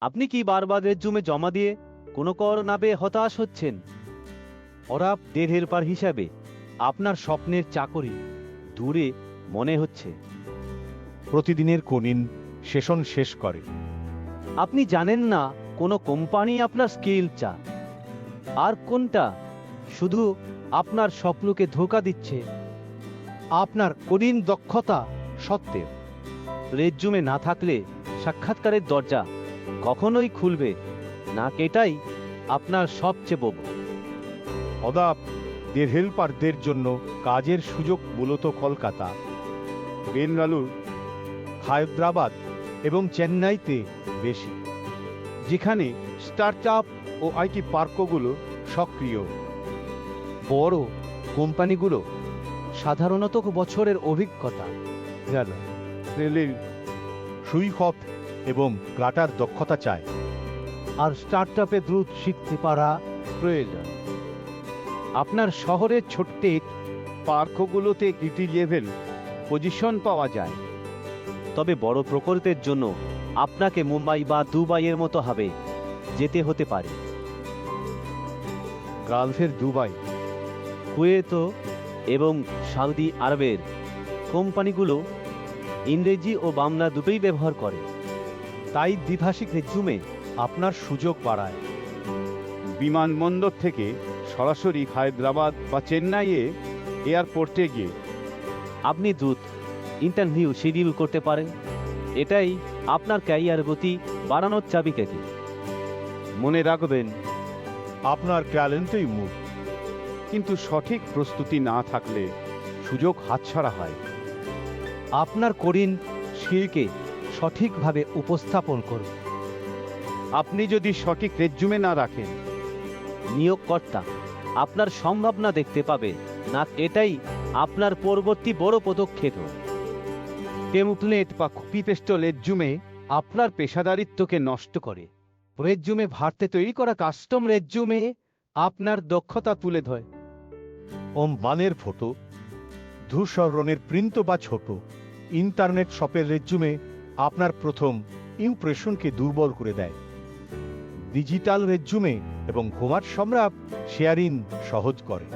আপনি কি বারবার রেজ্যুমে জমা দিয়ে কোনো কর না পেয়ে হতাশ হচ্ছেন? ওরা দেড়ের পার হিসাবে আপনার স্বপ্নের চাকরি দূরে মনে হচ্ছে। প্রতিদিনের কনিন সেশন শেষ করে। আপনি জানেন না কোনো কোম্পানি আপনার স্কিল চায় আর কোনটা শুধু আপনার স্বপ্নকে ধোঁকা দিচ্ছে। আপনার কঠিন দক্ষতা সত্ত্বেও রেজ্যুমে না থাকলে সাক্ষাৎকারের দরজা কখনোই খুলবে না। এটাই আপনার সবচেয়ে বড় অদাপ দের হেল্পারদের জন্য কাজের সুযোগ মূলত কলকাতা, বেঙ্গালুরু, হায়দ্রাবাদ এবং চেন্নাইতে বেশি, যেখানে স্টার্টআপ ও আইটি পার্কগুলো সক্রিয়। বড় কোম্পানিগুলো সাধারণত বছরের অভিজ্ঞতা, রেলের সুইখত এবং ক্লাটার দক্ষতা চায়, আর স্টার্টআপে দ্রুত শিখতে পারা প্রয়োজন। আপনার শহরের ছোট্ট পার্কগুলোতে ইটি লেভেল পজিশন পাওয়া যায়, তবে বড় প্রকল্পের জন্য আপনাকে মুম্বাই বা দুবাইয়ের মতো হবে যেতে হতে পারে। গালফের দুবাই, কুয়েত এবং সৌদি আরবের কোম্পানিগুলো ইংরেজি ও বাংলা দুটোই ব্যবহার করে, তাই দ্বিভাষিক রেজ্যুমে আপনার সুযোগ বাড়ায়। বিমানবন্দর থেকে সরাসরি হায়দ্রাবাদ বা চেন্নাইয়ে এয়ারপোর্টে গিয়ে আপনি দ্রুত ইন্টারভিউ শিডিউল করতে পারেন। এটাই আপনার ক্যারিয়ার গতি বাড়ানোর চাবিকাঠি। মনে রাখবেন, আপনার ট্যালেন্টই মুখ, কিন্তু সঠিক প্রস্তুতি না থাকলে সুযোগ হাতছাড়া হয়। আপনার কঠিন স্কিলকে সঠিকভাবে উপস্থাপন করুন। আপনি যদি সঠিক রেজ্যুমে না রাখেন, নিয়োগকর্তা আপনার সম্ভাবনা দেখতে পাবে না। এটাই আপনার পরবর্তী বড় পদক্ষেপ। টেমপ্লেট বা কপি পেস্ট রেজ্যুমে আপনার পেশাদারিত্বকে নষ্ট করে। রেজ্যুমে ভারতে তৈরি করা কাস্টম রেজ্যুমে আপনার দক্ষতা তুলে ধরে। মানের ফটো, ধূসরণের প্রিন্ট বা ছোট ইন্টারনেট শপের রেজ্যুমে আপনার প্রথম ইমপ্রেশনকে দুর্বল করে দেয়। ডিজিটাল রেজ্যুমে এবং হোমার সম্রাট শেয়ারিং সহজ করে,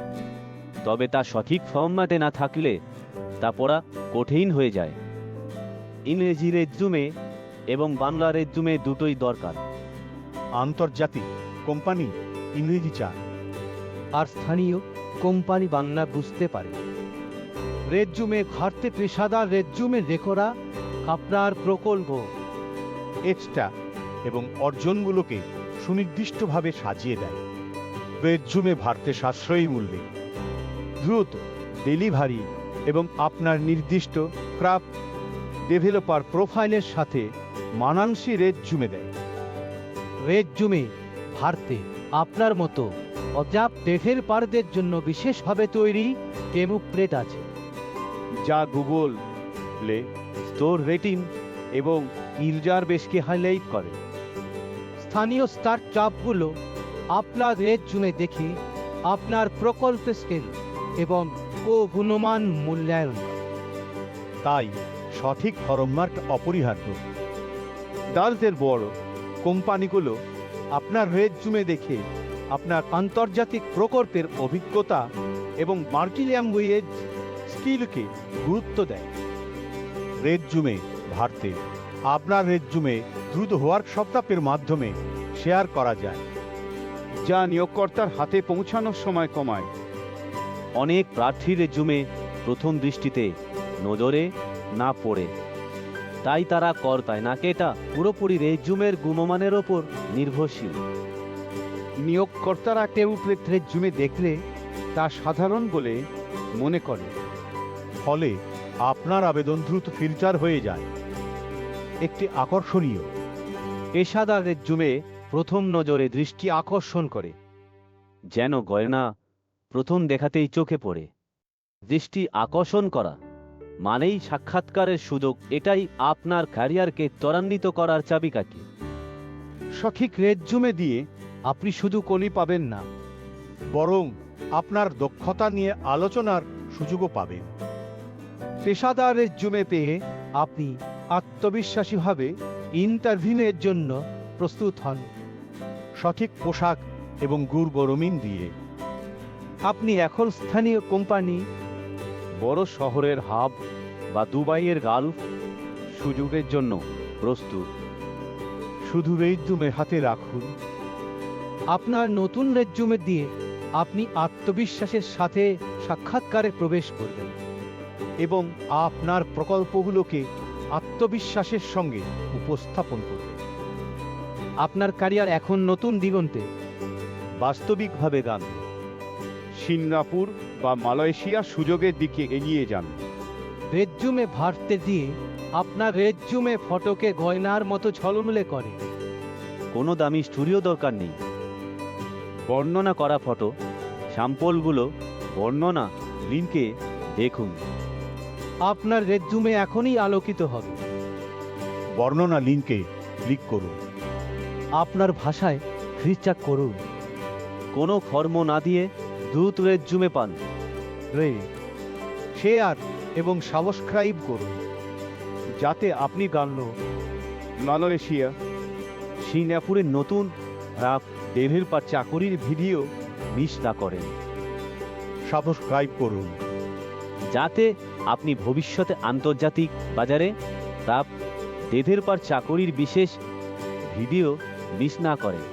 তবে তা সঠিক ফরম্যাটে না থাকলে তা পড়া কঠিন হয়ে যায়। ইংরেজি রেজ্যুমে এবং বাংলা রেজ্যুমে দুটোই দরকার। আন্তর্জাতিক কোম্পানি ইংরেজি চায়, আর স্থানীয় কোম্পানি বাংলা বুঝতে পারে। রেজ্যুমে ঘাটতে পেশাদার রেজ্যুমে রেকরা আপনার প্রকল্প, এক্সট্রা এবং অর্জনগুলোকে সুনির্দিষ্টভাবে সাজিয়ে দেয়। রেজ্যুমে ভারতে সাশ্রয়ী মূল্যে দ্রুত ডেলিভারি এবং আপনার নির্দিষ্ট ক্রাফট ডেভেলপার প্রোফাইলের সাথে মানানসই রেজ্যুমে দেয়। রেজ্যুমে ভারতে আপনার মতো অজাপ ডেভেলপারদের জন্য বিশেষভাবে তৈরি টেমপ্লেট আছে, যা গুগল প্লে স্টোর রেটিং এবং ইউজার বেসকে হাইলাইট করে। স্থানীয় স্টার্টআপগুলো আপনার রেজ্যুমে দেখে আপনার প্রকল্প স্কেল এবং গুণমান মূল্যায়ন করে। তাই সঠিক ফরম্যাট অপরিহার্য। ডালদের বড় কোম্পানিগুলো আপনার রেজ্যুমে দেখে আপনার আন্তর্জাতিক প্রকল্পের অভিজ্ঞতা এবং মাল্টিল্যাঙ্গুয়েজ স্কিলকে গুরুত্ব দেয়। রেজ্যুমে ভারতে আপনার রেজ্যুমে দ্রুত ওয়ার্কশপের মাধ্যমে শেয়ার করা যায়, যা নিয়োগকর্তার হাতে পৌঁছানোর সময় কমায়। অনেক প্রার্থীর রেজ্যুমে প্রথম দৃষ্টিতে নজরে না পড়ে, তাই তারা কর পায় না। এটা পুরোপুরি রেজ্যুমের গুণমানের ওপর নির্ভরশীল। নিয়োগকর্তারা টেমপ্লেট রেজ্যুমে দেখলে তা সাধারণ বলে মনে করে, ফলে আপনার আবেদন দ্রুত ফিল্টার হয়ে যায়। একটি আকর্ষণীয় পেশাদার রেজ্যুমে প্রথম নজরে দৃষ্টি আকর্ষণ করে, যেন গয়না প্রথম দেখাতেই চোখে পড়ে। দৃষ্টি আকর্ষণ করা মানেই সাক্ষাৎকারের সুযোগ। এটাই আপনার ক্যারিয়ারকে ত্বরান্বিত করার চাবিকাঠি। সঠিক রেজ্যুমে দিয়ে আপনি শুধু কলি পাবেন না, বরং আপনার দক্ষতা নিয়ে আলোচনার সুযোগও পাবেন। পেশাদার রেজ্যুমে পেয়ে আপনি আত্মবিশ্বাসীভাবে ইন্টারভিউয়ের জন্য প্রস্তুত হন। সঠিক পোশাক এবং গুড় গরমিন দিয়ে আপনি এখন স্থানীয় কোম্পানি, বড় শহরের হাব বা দুবাইয়ের গালফ সুযোগের জন্য প্রস্তুত। শুধু রেজ্যুমে হাতে রাখুন। আপনার নতুন রেজ্যুমে দিয়ে আপনি আত্মবিশ্বাসের সাথে সাক্ষাৎকারে প্রবেশ করবেন। এবং আপনার প্রকল্পগুলোকে আত্মবিশ্বাসের সঙ্গে উপস্থাপন করবে। আপনার ক্যারিয়ার এখন নতুন দিগন্তে। বাস্তবিকভাবে গান সিঙ্গাপুর বা মালয়েশিয়া সুযোগের দিকে এগিয়ে যান। রেজ্যুমে ভারতে দিয়ে আপনার রেজ্যুমে ফটোকে গয়নার মতো ঝলমলে করে। কোনো দামি স্টুডিও দরকার নেই। বর্ণনা করা ফটো স্যাম্পলগুলো বর্ণনা লিঙ্কে দেখুন। আপনার রেজ্যুমে এখনই আলোকিত হবে। বর্ণনা লিঙ্কে ক্লিক করুন। আপনার ভাষায় রিচাক করুন। কোনো ফর্ম না দিয়ে দ্রুত রেজ্যুমে পান। শেয়ার এবং সাবস্ক্রাইব করুন, যাতে আপনি গানলো মালয়েশিয়া, সিঙ্গাপুরের নতুন রাফ ডেভেলপার চাকরির ভিডিও মিস না করেন, সাবস্ক্রাইব করুন, যাতে আপনি ভবিষ্যতে আন্তর্জাতিক বাজারে রাফ ডেভেলপার চাকরির বিশেষ ভিডিও মিস না করেন।